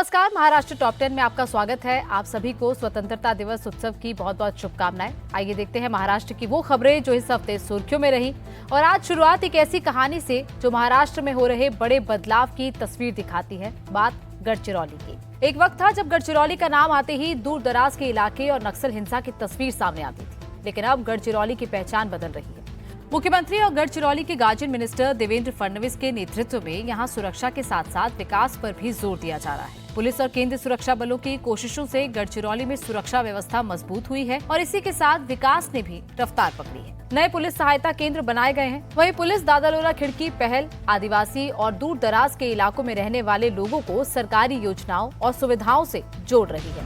नमस्कार, महाराष्ट्र टॉप 10 में आपका स्वागत है। आप सभी को स्वतंत्रता दिवस उत्सव की बहुत बहुत शुभकामनाएं। आइए देखते हैं महाराष्ट्र की वो खबरें जो इस हफ्ते सुर्खियों में रही। और आज शुरुआत एक ऐसी कहानी से जो महाराष्ट्र में हो रहे बड़े बदलाव की तस्वीर दिखाती है। बात गढ़चिरौली की। एक वक्त था जब गढ़चिरौली का नाम आते ही दूर दराज के इलाके और नक्सल हिंसा की तस्वीर सामने आती थी, लेकिन अब गढ़चिरौली की पहचान बदल रही है। मुख्यमंत्री और गढ़चिरौली के गार्जियन मिनिस्टर देवेंद्र फडणवीस के नेतृत्व में यहां सुरक्षा के साथ साथ विकास पर भी जोर दिया जा रहा है। पुलिस और केंद्रीय सुरक्षा बलों की कोशिशों से गढ़चिरौली में सुरक्षा व्यवस्था मजबूत हुई है और इसी के साथ विकास ने भी रफ्तार पकड़ी है। नए पुलिस सहायता केंद्र बनाए गए हैं। वहीं पुलिस दादालोला खिड़की पहल आदिवासी और दूर दराज के इलाकों में रहने वाले लोगों को सरकारी योजनाओं और सुविधाओं से जोड़ रही है।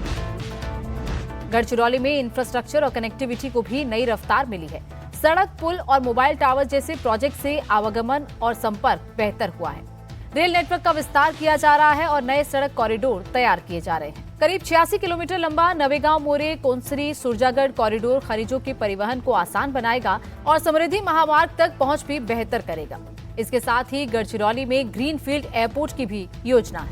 गढ़चिरौली में इंफ्रास्ट्रक्चर और कनेक्टिविटी को भी नई रफ्तार मिली है। सड़क, पुल और मोबाइल टावर जैसे प्रोजेक्ट से आवागमन और संपर्क बेहतर हुआ है। रेल नेटवर्क का विस्तार किया जा रहा है और नए सड़क कॉरिडोर तैयार किए जा रहे हैं। करीब 86 किलोमीटर लंबा नवेगांव मोरे कोंसरी सुरजागढ़ कॉरिडोर खनिजों के परिवहन को आसान बनाएगा और समृद्धि महामार्ग तक पहुंच भी बेहतर करेगा। इसके साथ ही गढ़चिरौली में ग्रीनफील्ड एयरपोर्ट की भी योजना है।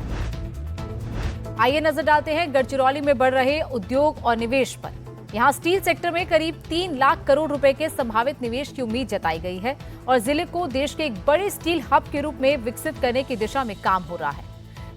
आइए नजर डालते हैं गढ़चिरौली में बढ़ रहे उद्योग और निवेश पर। यहाँ स्टील सेक्टर में करीब 3 लाख करोड़ रुपए के संभावित निवेश की उम्मीद जताई गई है और जिले को देश के एक बड़े स्टील हब के रूप में विकसित करने की दिशा में काम हो रहा है।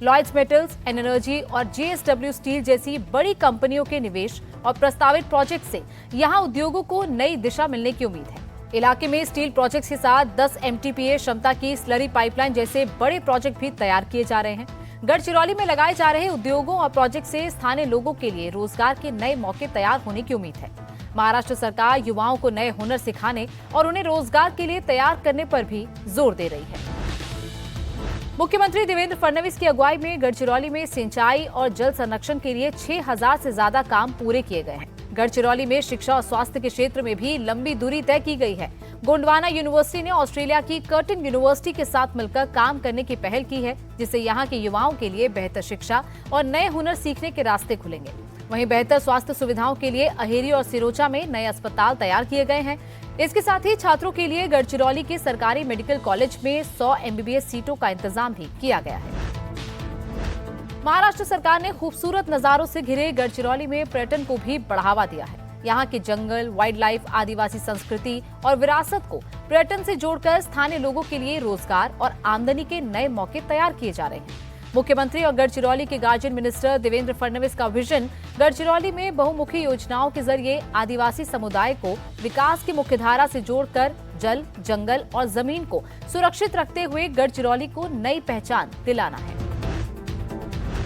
लॉयड्स मेटल्स, एनर्जी और JSW स्टील जैसी बड़ी कंपनियों के निवेश और प्रस्तावित प्रोजेक्ट से यहाँ उद्योगों को नई दिशा मिलने की उम्मीद है। इलाके में स्टील प्रोजेक्ट के साथ 10 MTPA क्षमता की स्लरी पाइपलाइन जैसे बड़े प्रोजेक्ट भी तैयार किए जा रहे हैं। गढ़चिरौली में लगाए जा रहे उद्योगों और प्रोजेक्ट से स्थानीय लोगों के लिए रोजगार के नए मौके तैयार होने की उम्मीद है। महाराष्ट्र सरकार युवाओं को नए हुनर सिखाने और उन्हें रोजगार के लिए तैयार करने पर भी जोर दे रही है। मुख्यमंत्री देवेंद्र फडणवीस की अगुवाई में गढ़चिरौली में सिंचाई और जल संरक्षण के लिए 6000 से ज्यादा काम पूरे किए गए हैं। गढ़चिरौली में शिक्षा और स्वास्थ्य के क्षेत्र में भी लंबी दूरी तय की गई है। गोंडवाना यूनिवर्सिटी ने ऑस्ट्रेलिया की कर्टिन यूनिवर्सिटी के साथ मिलकर काम करने की पहल की है, जिससे यहाँ के युवाओं के लिए बेहतर शिक्षा और नए हुनर सीखने के रास्ते खुलेंगे। वहीं बेहतर स्वास्थ्य सुविधाओं के लिए अहेरी और सिरोचा में नए अस्पताल तैयार किए गए हैं। इसके साथ ही छात्रों के लिए गढ़चिरौली के सरकारी मेडिकल कॉलेज में 100 MBBS सीटों का इंतजाम भी किया गया है। महाराष्ट्र सरकार ने खूबसूरत नजारों से घिरे गढ़चिरौली में पर्यटन को भी बढ़ावा दिया है। यहाँ के जंगल, वाइल्ड लाइफ, आदिवासी संस्कृति और विरासत को पर्यटन से जोड़कर स्थानीय लोगों के लिए रोजगार और आमदनी के नए मौके तैयार किए जा रहे हैं। मुख्यमंत्री और गढ़चिरौली के गार्जियन मिनिस्टर देवेंद्र फडणवीस का विजन गढ़चिरौली में बहुमुखी योजनाओं के जरिए आदिवासी समुदाय को विकास की मुख्यधारा से जोड़कर जल, जंगल और जमीन को सुरक्षित रखते हुए गढ़चिरौली को नई पहचान दिलाना है।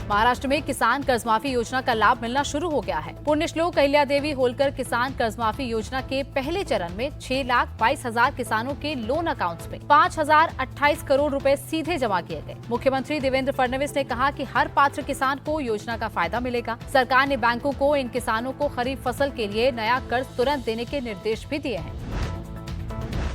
महाराष्ट्र में किसान कर्जमाफी योजना का लाभ मिलना शुरू हो गया है। पुण्यश्लोक अहिल्यादेवी होलकर किसान कर्जमाफी योजना के पहले चरण में 6,22,000 किसानों के लोन अकाउंट्स में 5,028 करोड़ रुपए सीधे जमा किए गए। मुख्यमंत्री देवेंद्र फडणवीस ने कहा कि हर पात्र किसान को योजना का फायदा मिलेगा। सरकार ने बैंकों को इन किसानों को खरीफ फसल के लिए नया कर्ज तुरंत देने के निर्देश भी दिए हैं।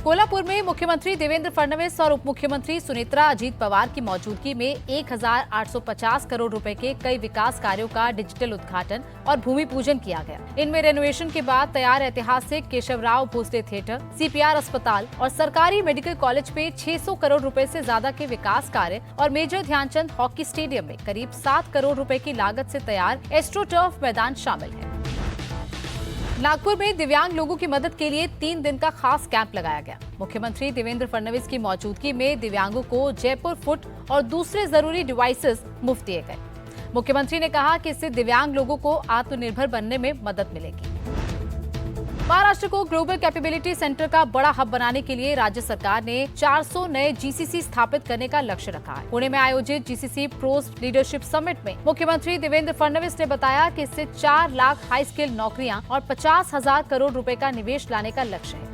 कोल्हापुर में मुख्यमंत्री देवेंद्र फडणवीस और उप मुख्यमंत्री सुनेत्रा अजीत पवार की मौजूदगी में 1,850 करोड़ रुपए के कई विकास कार्यों का डिजिटल उद्घाटन और भूमि पूजन किया गया। इनमें रेनोवेशन के बाद तैयार ऐतिहासिक केशवराव भोसले थिएटर, CPR अस्पताल और सरकारी मेडिकल कॉलेज पे 600 करोड़ रुपए से ज्यादा के विकास कार्य और मेजर ध्यानचंद हॉकी स्टेडियम में करीब 7 करोड़ रुपए की लागत से तैयार एस्ट्रोटर्फ मैदान शामिल है। नागपुर में दिव्यांग लोगों की मदद के लिए 3 दिन का खास कैंप लगाया गया। मुख्यमंत्री देवेंद्र फडणवीस की मौजूदगी में दिव्यांगों को जयपुर फुट और दूसरे जरूरी डिवाइसेस मुफ्त दिए गए। मुख्यमंत्री ने कहा कि इससे दिव्यांग लोगों को आत्मनिर्भर बनने में मदद मिलेगी। महाराष्ट्र को ग्लोबल कैपेबिलिटी सेंटर का बड़ा हब बनाने के लिए राज्य सरकार ने 400 नए GCC स्थापित करने का लक्ष्य रखा है। पुणे में आयोजित GCC प्रोस लीडरशिप समिट में मुख्यमंत्री देवेंद्र फडणवीस ने बताया कि इससे 4 लाख हाई स्किल नौकरियां और 50,000 करोड़ रुपए का निवेश लाने का लक्ष्य है।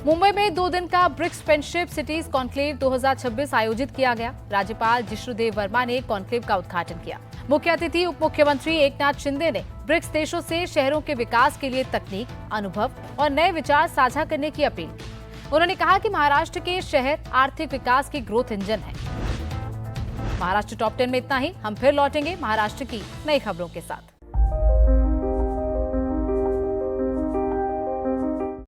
मुंबई में 2 दिन का ब्रिक्स फ्रेंडशिप सिटीज कॉन्क्लेव 2026 आयोजित किया गया। राज्यपाल जिष्णुदेव वर्मा ने कॉन्क्लेव का उद्घाटन किया। मुख्य अतिथि उप मुख्यमंत्री एकनाथ शिंदे ने ब्रिक्स देशों से शहरों के विकास के लिए तकनीक, अनुभव और नए विचार साझा करने की अपील की। उन्होंने कहा कि महाराष्ट्र के शहर आर्थिक विकास की ग्रोथ इंजन है। महाराष्ट्र टॉप 10 में इतना ही। हम फिर लौटेंगे महाराष्ट्र की नई खबरों के साथ।